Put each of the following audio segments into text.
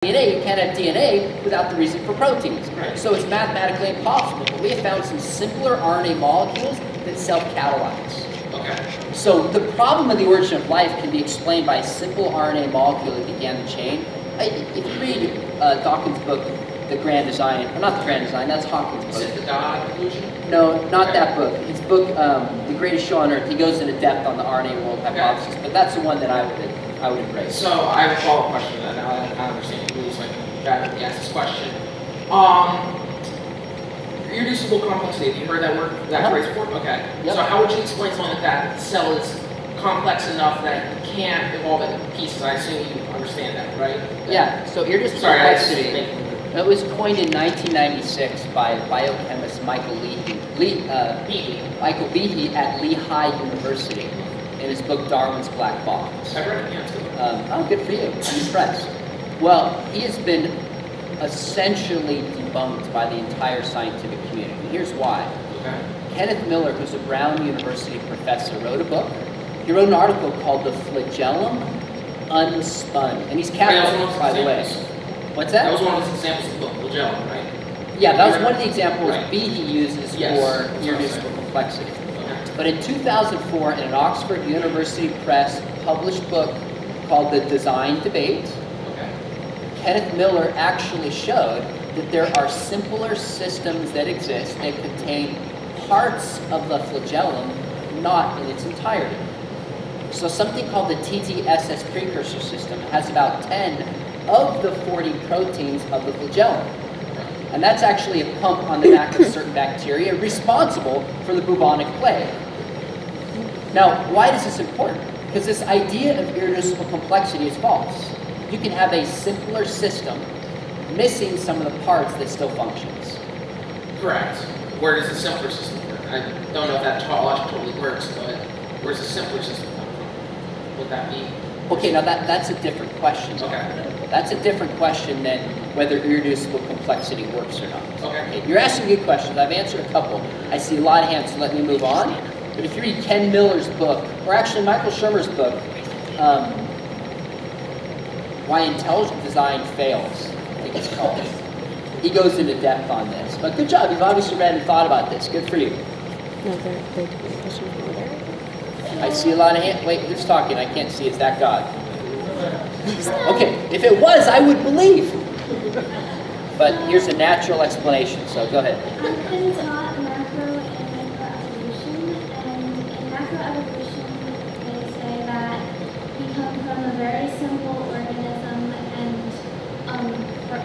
DNA, you can't have DNA without the reason for proteins. Right. So it's mathematically impossible. But we have found some simpler RNA molecules that self-catalyze. Okay. So the problem of the origin of life can be explained by a simple RNA molecule that began the chain. If you read Dawkins' book, The Grand Design, or not The Grand Design, that's Hawkins' book. Is it the God illusion? No, not that book. His book, The Greatest Show on Earth, he goes into depth on the RNA world hypothesis, but that's the one that I would embrace. So I have a follow-up question to that now that I understand the rules, so I can rapidly ask this question. Irreducible complexity, have you heard that word, that phrase before? Okay. Yep. So how would you explain something like that cell is complex enough that it can't evolve into pieces? I assume you understand that, right? Yeah, so irreducible complexity. It was coined in 1996 by biochemist Michael Behe at Lehigh University in his book Darwin's Black Box. I've read it, yeah, it's good. Oh, good for you. I'm impressed. Well, he has been essentially debunked by the entire scientific community. And here's why. Okay. Kenneth Miller, who's a Brown University professor, wrote a book. He wrote an article called The Flagellum Unspun. And he's Catholic, by the way. What's that? That was one of his examples of the flagellum, right? Yeah, that was one of the examples Right. Behe uses Yes, for that's irreducible complexity. Okay. But in 2004, in an Oxford University Press published book called The Design Debate, Okay. Kenneth Miller actually showed that there are simpler systems that exist that contain parts of the flagellum, not in its entirety. So something called the TTSS precursor system has about 10 of the 40 proteins of the flagellum. And that's actually a pump on the back of certain bacteria responsible for the bubonic plague. Now, why is this important? Because this idea of irreducible complexity is false. You can have a simpler system missing some of the parts that still functions. Correct. Where does the simpler system work? I don't know if that logic totally works, but where's the simpler system come from? Would that be? Okay, now that's a different question. Okay. That's a different question than whether irreducible complexity works or not. Okay. You're asking good questions. I've answered a couple. I see a lot of hands, so let me move on. But if you read Ken Miller's book, or actually Michael Shermer's book, Why Intelligent Design Fails, I think it's called, he goes into depth on this. But good job. You've obviously read and thought about this. Good for you. No, they're taking a question from there. I see a lot of hands. Wait, who's talking? I can't see. Is that God? Okay, if it was, I would believe. But here's a natural explanation, so go ahead. I've been taught macro and microevolution, and in macroevolution, they say that we come from a very simple organism and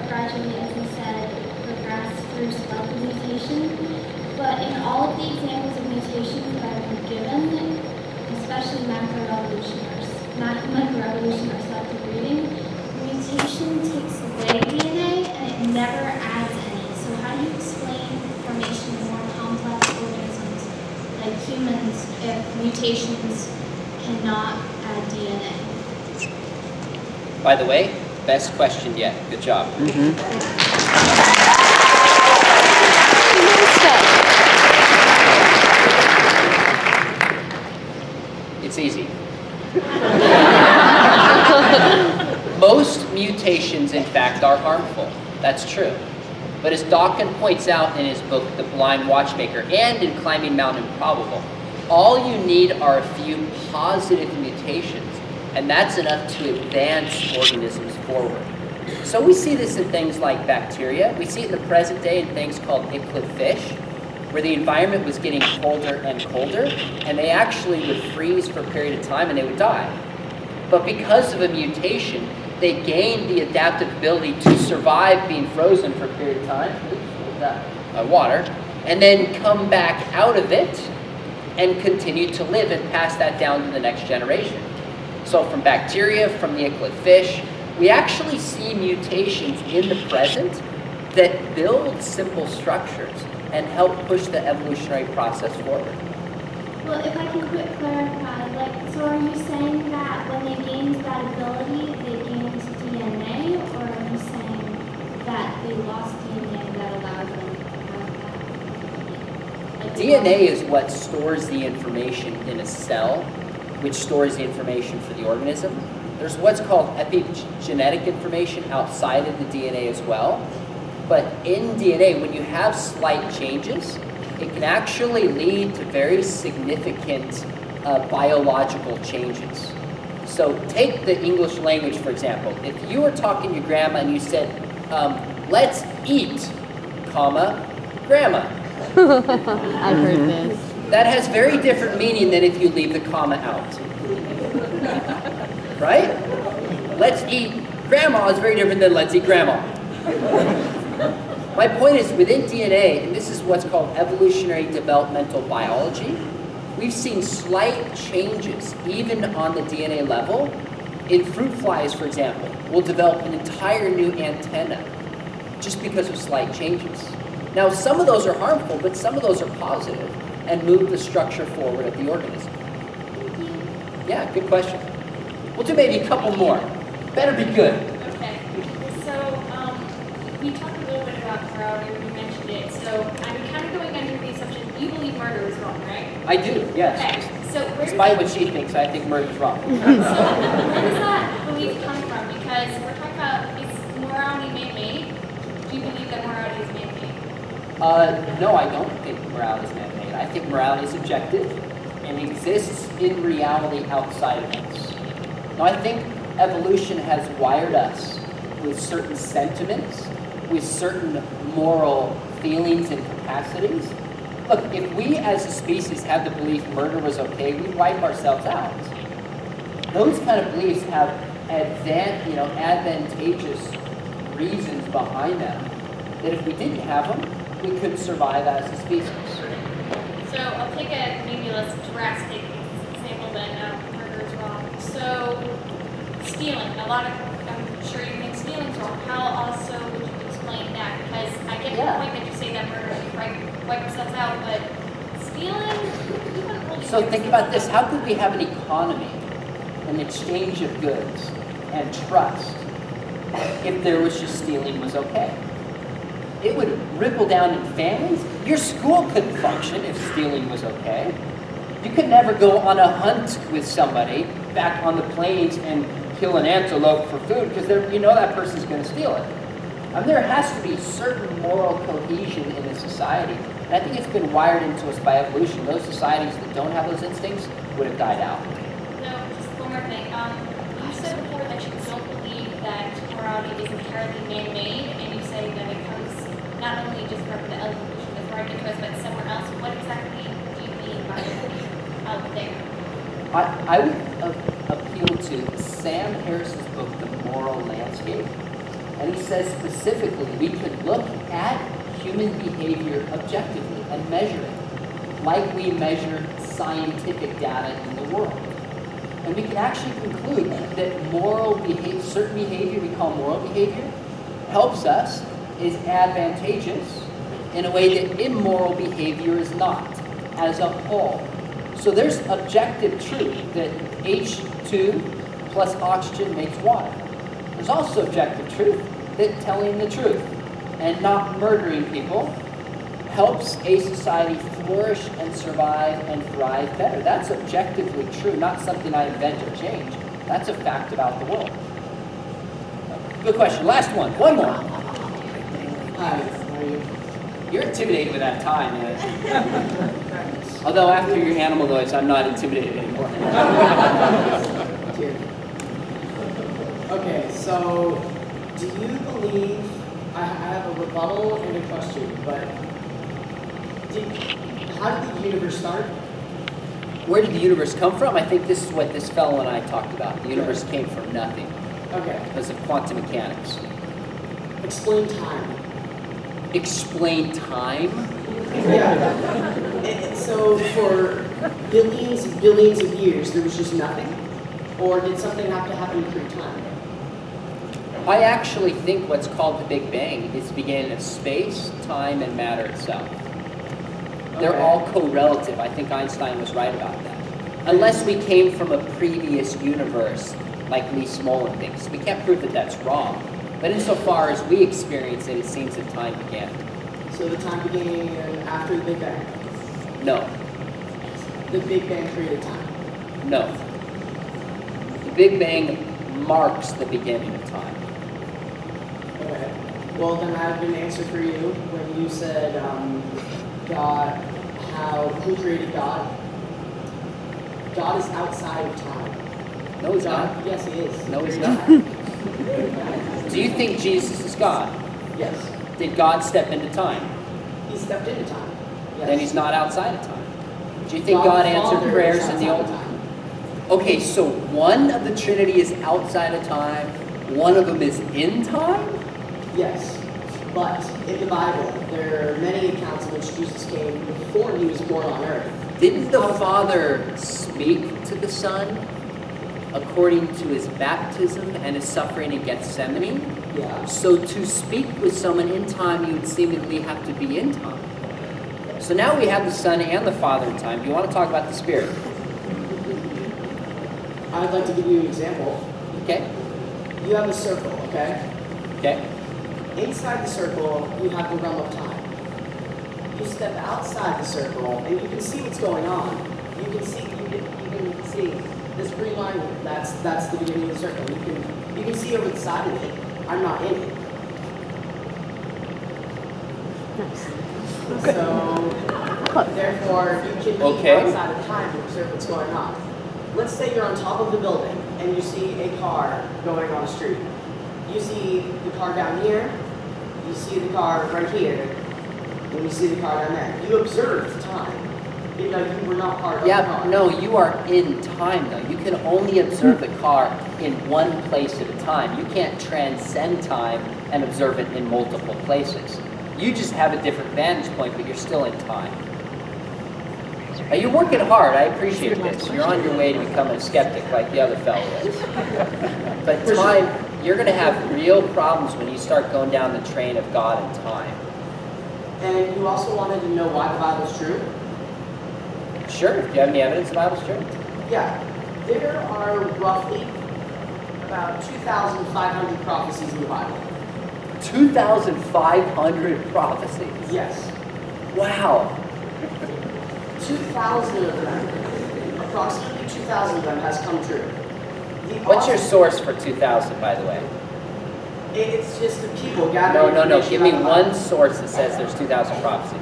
gradually, as you said, progress through selective mutation. But in all of the examples of mutations that I've been given, especially macroevolution or selective breeding, mutation takes away DNA and it never adds any. So how do you explain the formation of more complex organisms like humans if mutations cannot add DNA? By the way, best question yet. Good job. It's easy. Most mutations, in fact, are harmful. That's true. But as Dawkins points out in his book, The Blind Watchmaker, and in Climbing Mount Improbable, all you need are a few positive mutations, and that's enough to advance organisms forward. So we see this in things like bacteria. We see it in the present day in things called icklid fish, where the environment was getting colder and colder, and they actually would freeze for a period of time and they would die. But because of a mutation, they gained the adaptive ability to survive being frozen for a period of time, water, and then come back out of it and continue to live and pass that down to the next generation. So from bacteria, from the icklid fish, we actually see mutations in the present that build simple structures and help push the evolutionary process forward. Well, if I can clarify, so are you saying that when they gained that ability, they gained DNA, or are you saying that they lost DNA that allowed them to have that? DNA is what stores the information in a cell, which stores the information for the organism. There's what's called epigenetic information outside of the DNA as well. But in DNA, when you have slight changes, it can actually lead to very significant biological changes. So take the English language, for example. If you were talking to your grandma and you said, let's eat, comma, grandma. I've heard this. That has very different meaning than if you leave the comma out. Right? Let's eat grandma is very different than let's eat grandma. My point is, within DNA, and this is what's called evolutionary developmental biology, we've seen slight changes, even on the DNA level. In fruit flies, for example, will develop an entire new antenna just because of slight changes. Now, some of those are harmful, but some of those are positive and move the structure forward of the organism. Yeah, good question. We'll do maybe a couple more. Better be good. Okay. So, we talked a little bit about morality when you mentioned it. So, I'm kind of going under the assumption you believe murder is wrong, right? I do, yes. Okay. So, where does, Despite what she thinks, I think murder is wrong. so where does that belief come from? Because we're talking about, is morality man-made? Do you believe that morality is man-made? No, I don't think morality is man-made. I think morality is objective and exists in reality outside of us. Now, I think evolution has wired us with certain sentiments, with certain moral feelings and capacities. Look, if we as a species had the belief murder was okay, we'd wipe ourselves out. Those kind of beliefs have advantageous reasons behind them that if we didn't have them, we couldn't survive as a species. So, I'll take a maybe less drastic example than murder is wrong. So, stealing. I'm sure you think stealing's wrong. How also would you explain that? Because I get the point that you say that murder is wipe ourselves out, but stealing, we wouldn't really So think about this. How could we have an economy, an exchange of goods, and trust if there was just stealing was okay? It would ripple down in families. Your school couldn't function if stealing was okay. You could never go on a hunt with somebody back on the plains and kill an antelope for food because you know that person's going to steal it. There has to be certain moral cohesion in a society. And I think it's been wired into us by evolution. Those societies that don't have those instincts would have died out. No, just one more thing. You said before that you don't believe that morality is inherently man-made, and you say that it comes not only just from the evolution that's wired into us, but somewhere else. What exactly do you mean by out there? I would appeal to Sam Harris's book, The Moral Landscape. And he says specifically, we could look at human behavior objectively and measure it, like we measure scientific data in the world. And we can actually conclude that certain behavior we call moral behavior helps us, is advantageous in a way that immoral behavior is not, as a whole. So there's objective truth that H2 plus oxygen makes water. There's also objective truth that telling the truth and not murdering people helps a society flourish and survive and thrive better. That's objectively true, not something I invent or change. That's a fact about the world. Good question. Last one. One more. Hi, how are you? You're intimidated with that tie, man. Although after your animal noise, I'm not intimidated anymore. Okay, so do you believe, I have a rebuttal and a question, but how did the universe start? Where did the universe come from? I think this is what this fellow and I talked about. The universe came from nothing Okay, because of quantum mechanics. explain time. Explain time? Yeah. So for billions and billions of years, there was just nothing? Or did something have to happen to create time? I actually think what's called the Big Bang is the beginning of space, time, and matter itself. They're Okay. all correlative. I think Einstein was right about that. Unless we came from a previous universe, like Lee Smolin thinks. We can't prove that that's wrong. But insofar as we experience it, it seems that time began. So the time began after the Big Bang. No, The Big Bang created time. no. The Big Bang marks the beginning of time. Okay. Well, then I have an answer for you when you said God, who created God? God is outside of time. No, he's God, not. yes, he is. No, he's not. Do you think Jesus is God? Yes. Did God step into time? He stepped into time. Yes. Then he's not outside of time. Do you think God the answered Father prayers is in the outside Old of Testament? time. Okay, so one of the Trinity is outside of time, one of them is in time? Yes. But in the Bible, there are many accounts in which Jesus came before he was born on earth. Didn't the Father speak to the Son according to his baptism and his suffering in Gethsemane? Yeah. So to speak with someone in time, you would seemingly have to be in time. So now we have the Son and the Father in time. Do you want to talk about the Spirit? I'd like to give you an example. Okay? You have a circle, okay? Okay? Inside the circle, you have the realm of time. You step outside the circle, and you can see what's going on. You can see this green line. That's the beginning of the circle. You can see over the side of it. I'm not in it. So therefore, you can be Okay. outside of time to observe what's going on. Let's say you're on top of the building and you see a car going on the street. You see the car down here, you see the car right here, and you see the car down there. You observed time, even though you were not part of the Yeah, car. no, you are in time though. You can only observe the car in one place at a time. You can't transcend time and observe it in multiple places. You just have a different vantage point, but you're still in time. Now, you're working hard. I appreciate this. You're on your way to becoming a skeptic like the other fellow is. But time, you're going to have real problems when you start going down the train of God and time. And you also wanted to know why the Bible's true? Sure, do you have any evidence the Bible's true? Yeah. There are roughly about 2,500 prophecies in the Bible. 2,500 prophecies. Yes. Wow. 2,000 of them, approximately 2,000 of them has come true. What's your source for 2,000, by the way? It's just the people gathering No. information Give me about the Bible. one source that says there's 2,000 prophecies.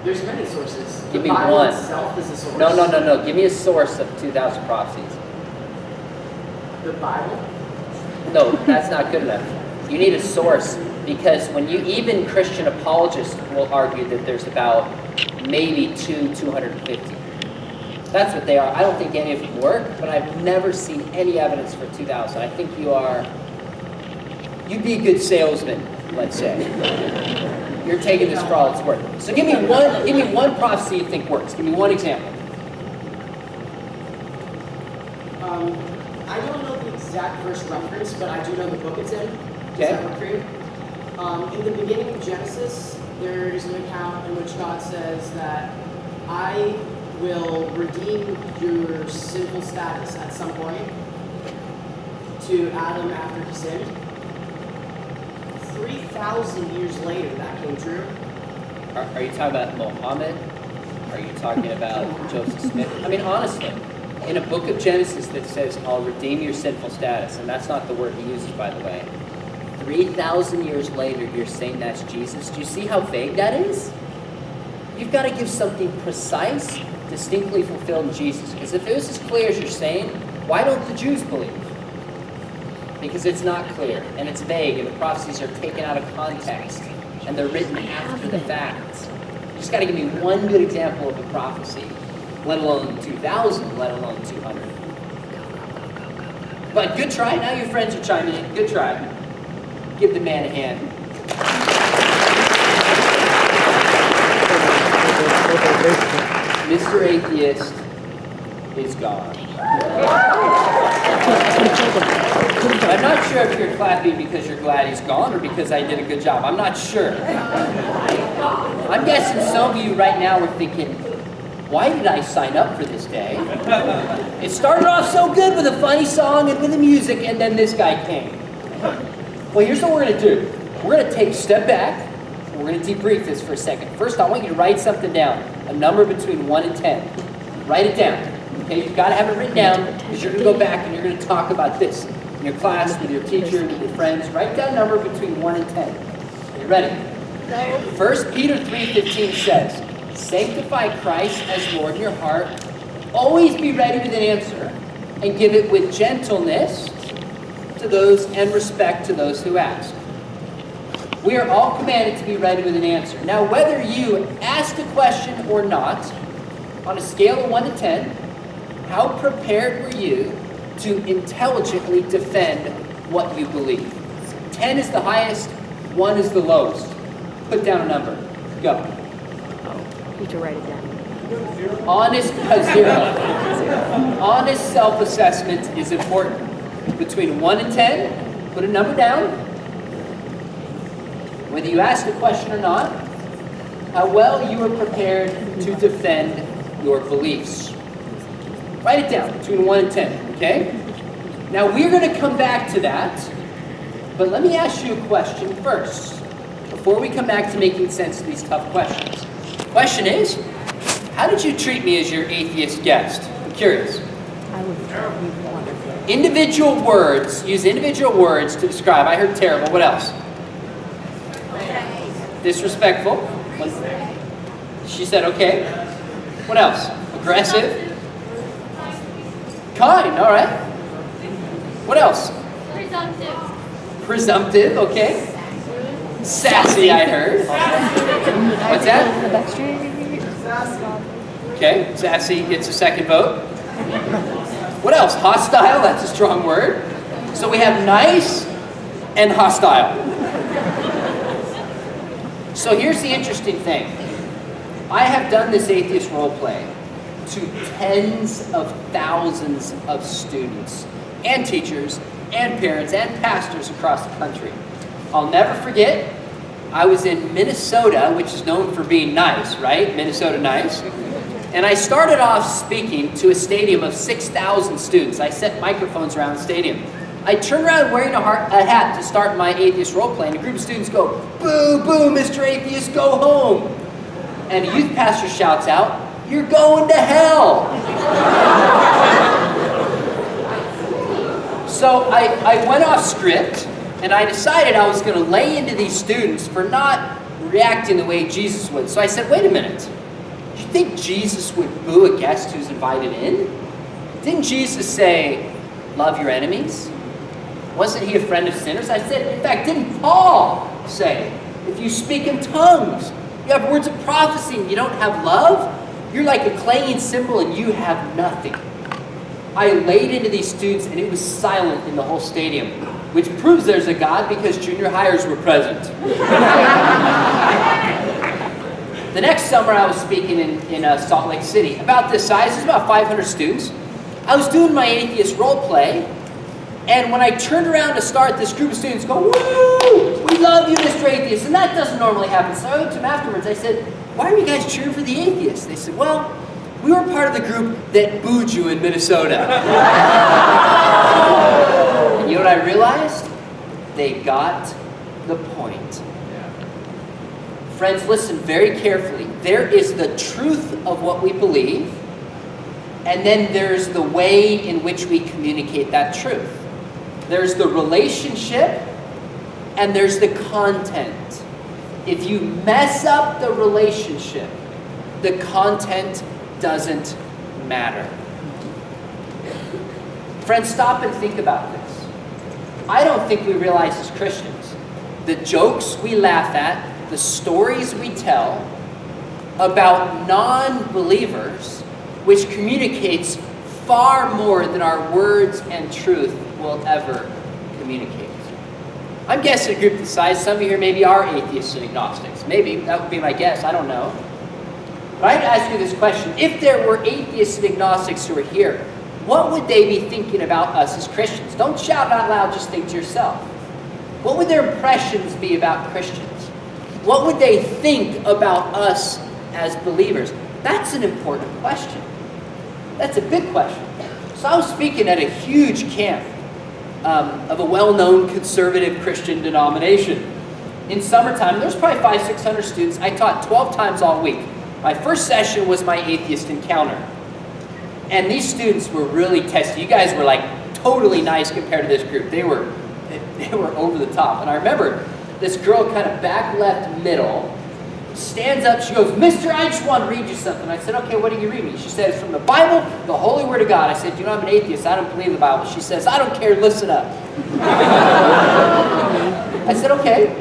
There's many sources. Give me the Bible one. itself is a source. No. Give me a source of 2,000 prophecies. The Bible? No, that's not good enough. You need a source because even Christian apologists will argue that there's about maybe 250. That's what they are. I don't think any of them work, but I've never seen any evidence for 2,000. I think you'd be a good salesman, let's say. You're taking this for all it's worth. So give me one prophecy you think works. Give me one example. I don't know the exact verse reference, but I do know the book it's in. Does Okay. that work for you? In the beginning of Genesis, there is an account in which God says that I will redeem your sinful status at some point to Adam after he sinned. 3,000 years later, that came true. Are you talking about Mohammed? Are you talking about Joseph Smith? I mean, honestly, in a book of Genesis that says, I'll redeem your sinful status, and that's not the word he uses, by the way. 3,000 years later, you're saying that's Jesus. Do you see how vague that is? You've got to give something precise, distinctly fulfilled in Jesus. Because if it was as clear as you're saying, why don't the Jews believe? Because it's not clear, and it's vague, and the prophecies are taken out of context, and they're written after the fact. You just got to give me one good example of a prophecy, let alone 2,000, let alone 200. But good try. Now your friends are chiming in. Good try. Give the man a hand. Mr. Atheist is gone. I'm not sure if you're clapping because you're glad he's gone or because I did a good job. I'm not sure. I'm guessing some of you right now are thinking, why did I sign up for this day? It started off so good with a funny song and with the music, and then this guy came. Well, here's what we're going to do. We're going to take a step back. We're going to debrief this for a second. First, I want you to write something down, a number between 1 and 10. Write it down. Okay, you've got to have it written down because you're going to go back and you're going to talk about this. In your class, with your teacher, with your friends, write down a number between 1 and 10. Are you ready? No. 1 Peter 3:15 says, sanctify Christ as Lord in your heart. Always be ready with an answer, and give it with gentleness to those and respect to those who ask. We are all commanded to be ready with an answer. Now, whether you ask a question or not, on a scale of 1 to 10, how prepared were you to intelligently defend what you believe? 10 is the highest, 1 is the lowest. Put down a number. Go. You need to write it down. Honest, 0. Honest self-assessment is important. Between 1 and 10, put a number down. Whether you ask a question or not, how well you are prepared to defend your beliefs. Write it down, between 1 and 10, okay? Now, we're going to come back to that, but let me ask you a question first, before we come back to making sense of these tough questions. The question is, how did you treat me as your atheist guest? I'm curious. I would be wonderful. Individual words, use individual words to describe. I heard terrible. What else? Disrespectful. She said okay. What else? Aggressive. Kind, all right. What else? Presumptive, okay. Sassy, I heard. What's that? The back street. Okay, sassy gets a second vote. What else? Hostile, that's a strong word. So we have nice and hostile. So here's the interesting thing. I have done this atheist role play to tens of thousands of students and teachers and parents and pastors across the country. I'll never forget, I was in Minnesota, which is known for being nice, right? Minnesota nice. And I started off speaking to a stadium of 6,000 students. I set microphones around the stadium. I turned around wearing a hat to start my atheist role play, and a group of students go, boo, boo, Mr. Atheist, go home. And a youth pastor shouts out, you're going to hell. So I went off script, and I decided I was going to lay into these students for not reacting the way Jesus would. So I said, wait a minute. Do you think Jesus would boo a guest who's invited in? Didn't Jesus say, love your enemies? Wasn't he a friend of sinners? I said, in fact, didn't Paul say, if you speak in tongues, you have words of prophecy, and you don't have love, you're like a clanging cymbal and you have nothing. I laid into these students, and it was silent in the whole stadium, which proves there's a God because junior hires were present. The next summer I was speaking in Salt Lake City, about this size, there's about 500 students. I was doing my atheist role play, and when I turned around to start, this group of students go, woo, we love you, Mr. Atheist, and that doesn't normally happen. So I went to them afterwards, I said, why are you guys cheering for the atheists? They said, well, we were part of the group that booed you in Minnesota. And you know what I realized? They got the point. Friends, listen very carefully. There is the truth of what we believe, and then there's the way in which we communicate that truth. There's the relationship, and there's the content. If you mess up the relationship, the content doesn't matter. Friends, stop and think about this. I don't think we realize as Christians, the jokes we laugh at, the stories we tell about non-believers, which communicates far more than our words and truth will ever communicate. I'm guessing a group this size, some of you here maybe are atheists and agnostics. Maybe, that would be my guess, I don't know. But I'd ask you this question. If there were atheists and agnostics who are here, what would they be thinking about us as Christians? Don't shout out loud, just think to yourself. What would their impressions be about Christians? What would they think about us as believers? That's an important question. That's a big question. So I was speaking at a huge camp of a well-known conservative Christian denomination. In summertime, there's probably 500-600 students. I taught 12 times all week. My first session was my atheist encounter. And these students were really tested. You guys were like totally nice compared to this group. They were over the top. And I remember this girl kind of back left middle, stands up, she goes, "Mister, I just want to read you something." I said, "Okay, what are you reading?" She says, "From the Bible, the Holy Word of God." I said, "You know, I'm an atheist. I don't believe the Bible." She says, "I don't care. Listen up." I said, "Okay."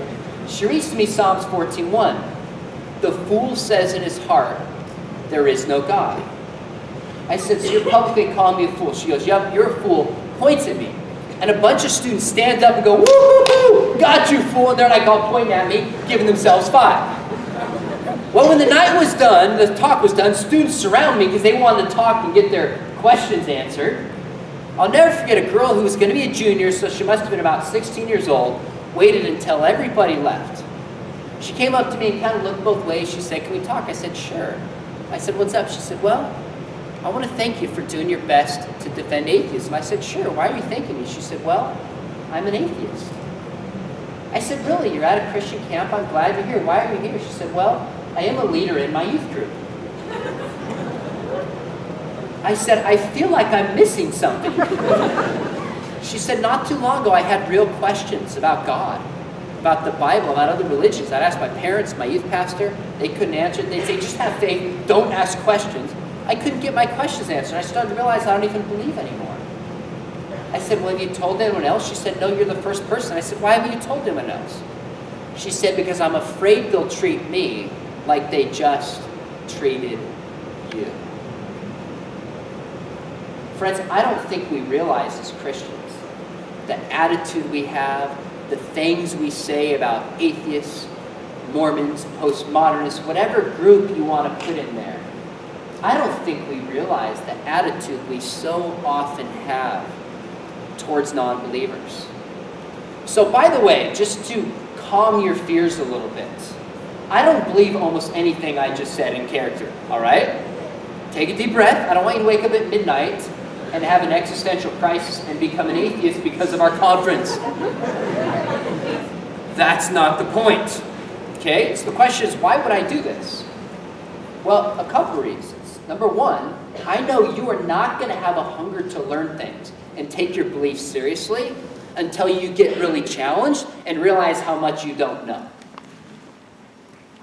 She reads to me Psalms 14:1. "The fool says in his heart, there is no God." I said, "So you're publicly calling me a fool?" She goes, "Yep, you're a fool." Points at me. And a bunch of students stand up and go, "Woo-hoo-hoo! Got you, fool!" And they're like all pointing at me, giving themselves 5. Well, when the night was done, the talk was done, students surround me because they wanted to talk and get their questions answered. I'll never forget a girl who was going to be a junior, so she must have been about 16 years old, waited until everybody left. She came up to me and kind of looked both ways. She said, "Can we talk?" I said, "Sure." I said, "What's up?" She said, "Well, I want to thank you for doing your best to defend atheism." I said, "Sure, why are you thanking me?" She said, "Well, I'm an atheist." I said, "Really? You're at a Christian camp? I'm glad you're here. Why are you here?" She said, "Well, I am a leader in my youth group." I said, "I feel like I'm missing something." She said, "Not too long ago, I had real questions about God, about the Bible, about other religions. I'd ask my parents, my youth pastor. They couldn't answer it. They'd say, just have faith, don't ask questions. I couldn't get my questions answered. I started to realize I don't even believe anymore." I said, "Well, have you told anyone else?" She said, "No, you're the first person." I said, "Why haven't you told anyone else?" She said, "Because I'm afraid they'll treat me like they just treated you." Friends, I don't think we realize as Christians the attitude we have, the things we say about atheists, Mormons, postmodernists, whatever group you want to put in there. I don't think we realize the attitude we so often have towards non-believers. So by the way, just to calm your fears a little bit, I don't believe almost anything I just said in character, all right? Take a deep breath. I don't want you to wake up at midnight and have an existential crisis and become an atheist because of our conference. That's not the point, okay? So the question is, why would I do this? Well, a couple reasons. Number one, I know you are not going to have a hunger to learn things and take your beliefs seriously until you get really challenged and realize how much you don't know.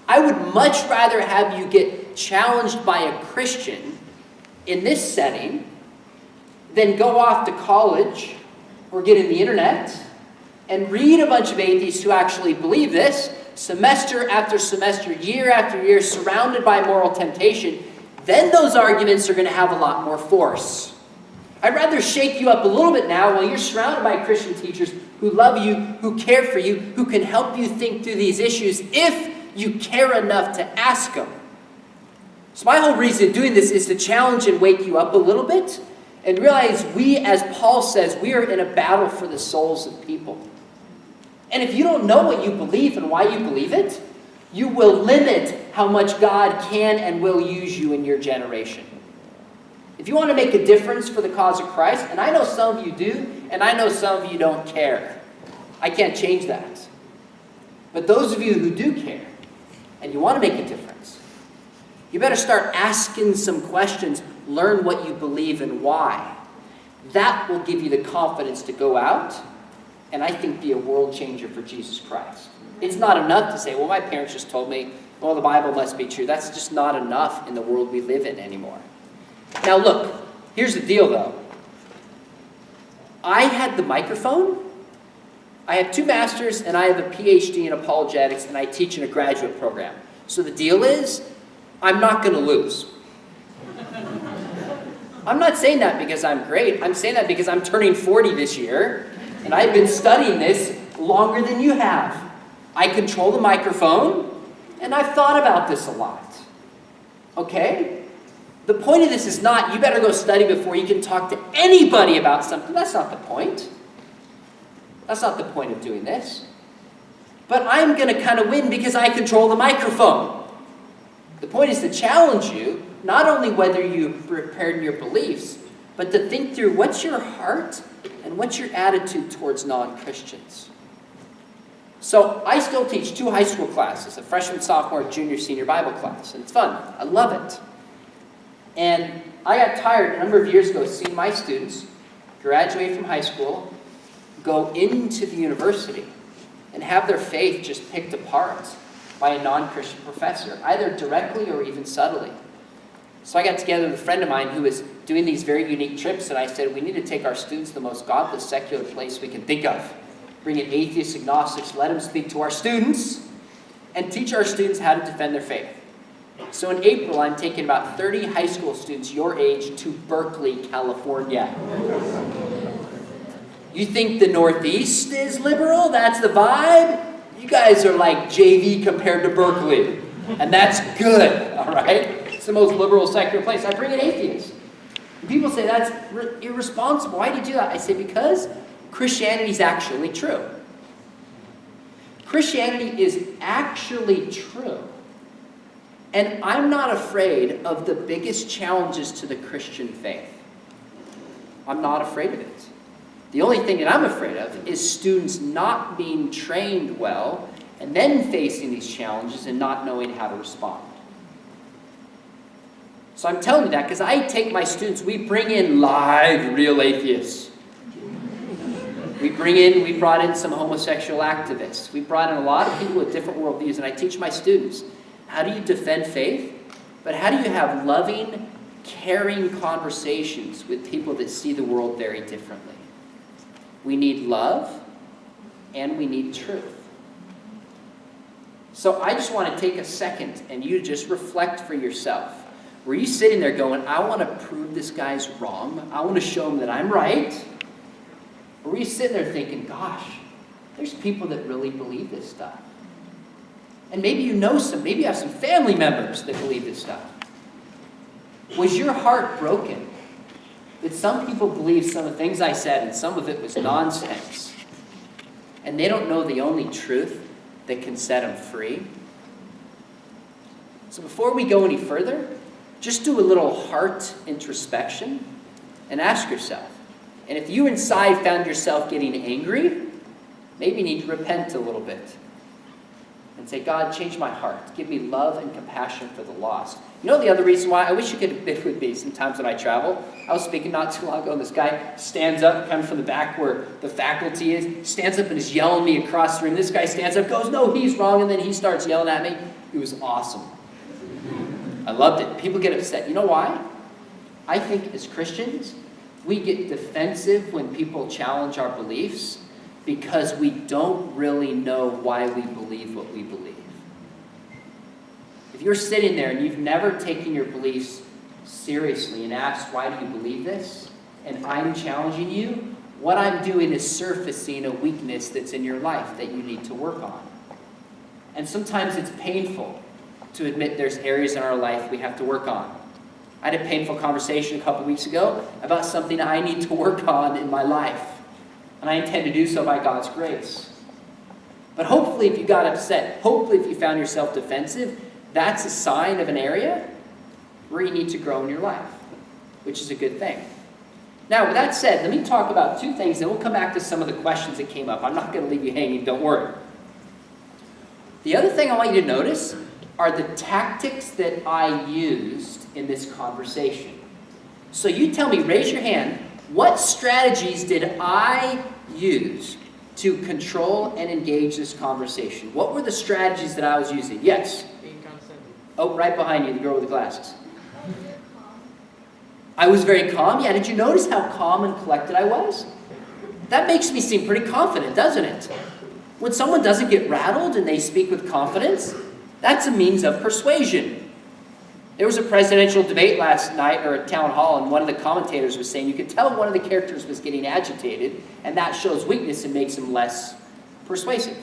I would much rather have you get challenged by a Christian in this setting than go off to college or get in the internet and read a bunch of atheists who actually believe this semester after semester, year after year, surrounded by moral temptation. Then those arguments are going to have a lot more force. I'd rather shake you up a little bit now while you're surrounded by Christian teachers who love you, who care for you, who can help you think through these issues if you care enough to ask them. So my whole reason of doing this is to challenge and wake you up a little bit and realize we, as Paul says, we are in a battle for the souls of people. And if you don't know what you believe and why you believe it, you will limit how much God can and will use you in your generation. If you want to make a difference for the cause of Christ, and I know some of you do, and I know some of you don't care. I can't change that. But those of you who do care, and you want to make a difference, you better start asking some questions, learn what you believe and why. That will give you the confidence to go out and I think be a world changer for Jesus Christ. It's not enough to say, well, my parents just told me, well, the Bible must be true. That's just not enough in the world we live in anymore. Now look, here's the deal though. I had the microphone. I have 2 masters and I have a PhD in apologetics and I teach in a graduate program. So the deal is, I'm not going to lose. I'm not saying that because I'm great. I'm saying that because I'm turning 40 this year and I've been studying this longer than you have. I control the microphone and I've thought about this a lot. Okay? The point of this is not, you better go study before you can talk to anybody about something. That's not the point. That's not the point of doing this. But I'm going to kind of win because I control the microphone. The point is to challenge you, not only whether you've prepared your beliefs, but to think through what's your heart and what's your attitude towards non-Christians. So I still teach 2 high school classes, a freshman, sophomore, junior, senior Bible class. And it's fun. I love it. And I got tired a number of years ago seeing my students graduate from high school, go into the university, and have their faith just picked apart by a non-Christian professor, either directly or even subtly. So I got together with a friend of mine who was doing these very unique trips, and I said, we need to take our students to the most godless, secular place we can think of. Bring in atheists, agnostics, let them speak to our students, and teach our students how to defend their faith. So in April, I'm taking about 30 high school students your age to Berkeley, California. You think the Northeast is liberal? That's the vibe? You guys are like JV compared to Berkeley. And that's good, all right? It's the most liberal, secular place. I bring in atheists. And people say, that's irresponsible. Why do you do that? I say, because Christianity is actually true. Christianity is actually true. And I'm not afraid of the biggest challenges to the Christian faith. I'm not afraid of it. The only thing that I'm afraid of is students not being trained well and then facing these challenges and not knowing how to respond. So I'm telling you that because I take my students, we bring in live, real atheists. We brought in some homosexual activists. We brought in a lot of people with different worldviews, and I teach my students, how do you defend faith? But how do you have loving, caring conversations with people that see the world very differently? We need love, and we need truth. So I just want to take a second and you just reflect for yourself. Were you sitting there going, I want to prove this guy's wrong. I want to show him that I'm right. Or were you sitting there thinking, gosh, there's people that really believe this stuff. And maybe you know some, maybe you have some family members that believe this stuff. Was your heart broken that some people believe some of the things I said and some of it was nonsense? And they don't know the only truth that can set them free? So before we go any further, just do a little heart introspection and ask yourself. And if you inside found yourself getting angry, maybe you need to repent a little bit. And say, God, change my heart. Give me love and compassion for the lost. You know the other reason why? I wish you could have been with me sometimes when I travel. I was speaking not too long ago, and this guy stands up, coming from the back where the faculty is, stands up and is yelling me across the room. This guy stands up, goes, no, he's wrong, and then he starts yelling at me. It was awesome. I loved it. People get upset. You know why? I think as Christians, we get defensive when people challenge our beliefs because we don't really know why we believe what we believe. If you're sitting there and you've never taken your beliefs seriously and asked, why do you believe this? And I'm challenging you, what I'm doing is surfacing a weakness that's in your life that you need to work on. And sometimes it's painful to admit there's areas in our life we have to work on. I had a painful conversation a couple weeks ago about something I need to work on in my life. And I intend to do so by God's grace. But hopefully if you got upset, hopefully if you found yourself defensive, that's a sign of an area where you need to grow in your life, which is a good thing. Now, with that said, let me talk about two things, and we'll come back to some of the questions that came up. I'm not going to leave you hanging, don't worry. The other thing I want you to notice are the tactics that I used in this conversation. So you tell me, raise your hand, what strategies did I use to control and engage this conversation? What were the strategies that I was using? Yes? Being condescending. Oh, right behind you, the girl with the glasses. I was very calm. Yeah, did you notice how calm and collected I was? That makes me seem pretty confident, doesn't it? When someone doesn't get rattled and they speak with confidence, that's a means of persuasion. There was a presidential debate last night, or a town hall, and one of the commentators was saying you could tell one of the characters was getting agitated, and that shows weakness and makes him less persuasive.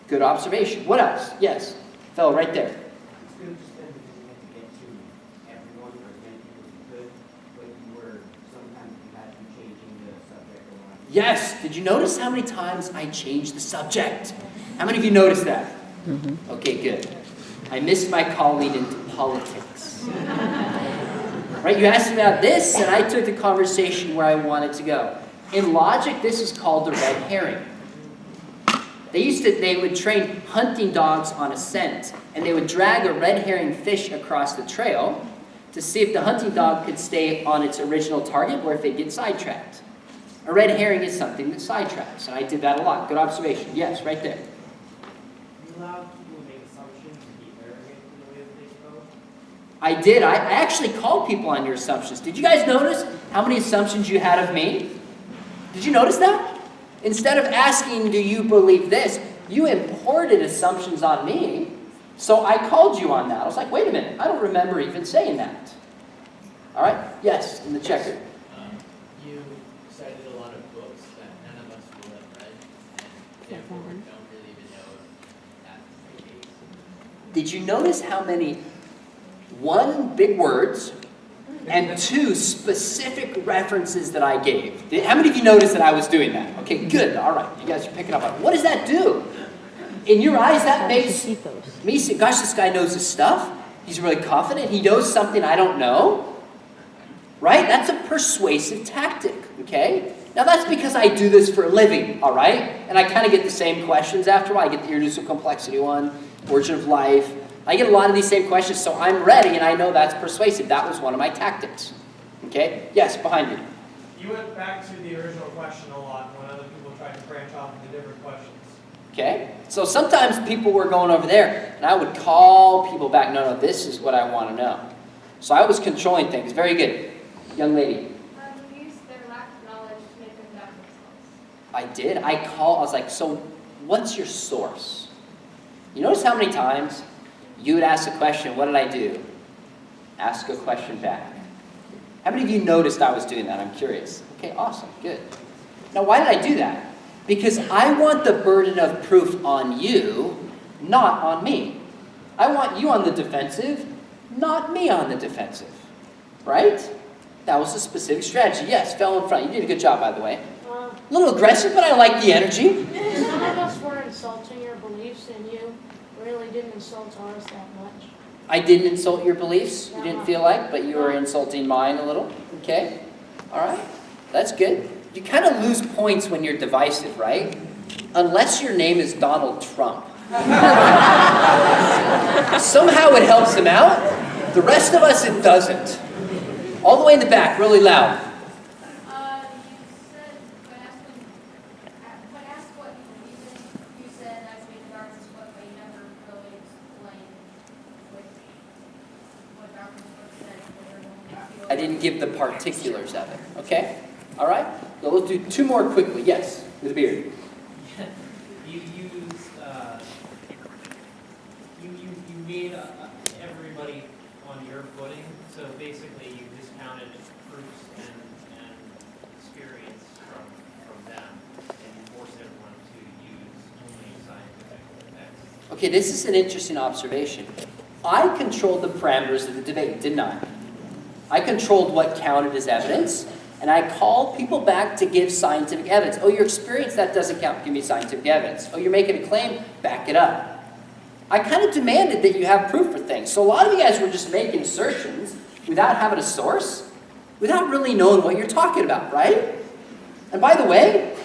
Good observation. What else? Yes, fellow right there. It's good to spend because you have to get to everyone or as many people as you could, but you were, sometimes you had to be changing the subject a lot. Yes, did you notice how many times I changed the subject? How many of you noticed that? Mm-hmm. Okay, good. I missed my calling into politics. Right, you asked me about this, and I took the conversation where I wanted to go. In logic, this is called the red herring. They would train hunting dogs on a scent, and they would drag a red herring fish across the trail to see if the hunting dog could stay on its original target or if they'd get sidetracked. A red herring is something that sidetracks, and I did that a lot. Good observation. Yes, right there. You allow people to make assumptions and be arrogant in the way that they spoke? I did. I actually called people on your assumptions. Did you guys notice how many assumptions you had of me? Did you notice that? Instead of asking, do you believe this, you imported assumptions on me. So I called you on that. I was like, wait a minute, I don't remember even saying that. All right? Yes, in the checker. You cited a lot of books that none of us will have read, and therefore don't really even know if that's the case. Did you notice how many, one, big words, and two, specific references that I gave? How many of you noticed that I was doing that? Okay, good. All right. You guys are picking up on it. What does that do? In your eyes, that makes me say, gosh, this guy knows his stuff. He's really confident. He knows something I don't know. Right? That's a persuasive tactic, okay? Now, that's because I do this for a living, all right? And I kind of get the same questions after a while. I get the introducing complexity one, origin of life. I get a lot of these same questions, so I'm ready, and I know that's persuasive. That was one of my tactics, okay? Yes, behind you. You went back to the original question a lot when other people tried to branch off into different questions. Okay? So sometimes people were going over there, and I would call people back. No, this is what I want to know. So I was controlling things. Very good. Young lady. You used their lack of knowledge to make them doubt themselves. I did. I was like, so what's your source? You notice how many times you would ask a question, what did I do? Ask a question back. How many of you noticed I was doing that? I'm curious. Okay, awesome, good. Now, why did I do that? Because I want the burden of proof on you, not on me. I want you on the defensive, not me on the defensive. Right? That was a specific strategy. Yes, fell in front. You did a good job, by the way. A little aggressive, but I like the energy. Some of us were insulting your beliefs, and you really didn't insult ours that much. I didn't insult your beliefs, you didn't feel like, but you were insulting mine a little. Okay? All right. That's good. You kind of lose points when you're divisive, right? Unless your name is Donald Trump. Somehow it helps him out. The rest of us, it doesn't. All the way in the back, really loud. You said, when asked what you believe in, you said, I've made the darkness book, but you never really explained what darkness book said. I didn't give the particulars of it. Okay? All right? So let's do two more quickly. Yes, with a beard. You made everybody on your footing, so basically you discounted proofs and experience from them, and you forced everyone to use only scientific text. Okay, this is an interesting observation. I controlled the parameters of the debate, didn't I? I controlled what counted as evidence, and I called people back to give scientific evidence. Oh, your experience, that doesn't count. Give me scientific evidence. Oh, you're making a claim? Back it up. I kind of demanded that you have proof for things. So a lot of you guys were just making assertions without having a source, without really knowing what you're talking about, right? And by the way,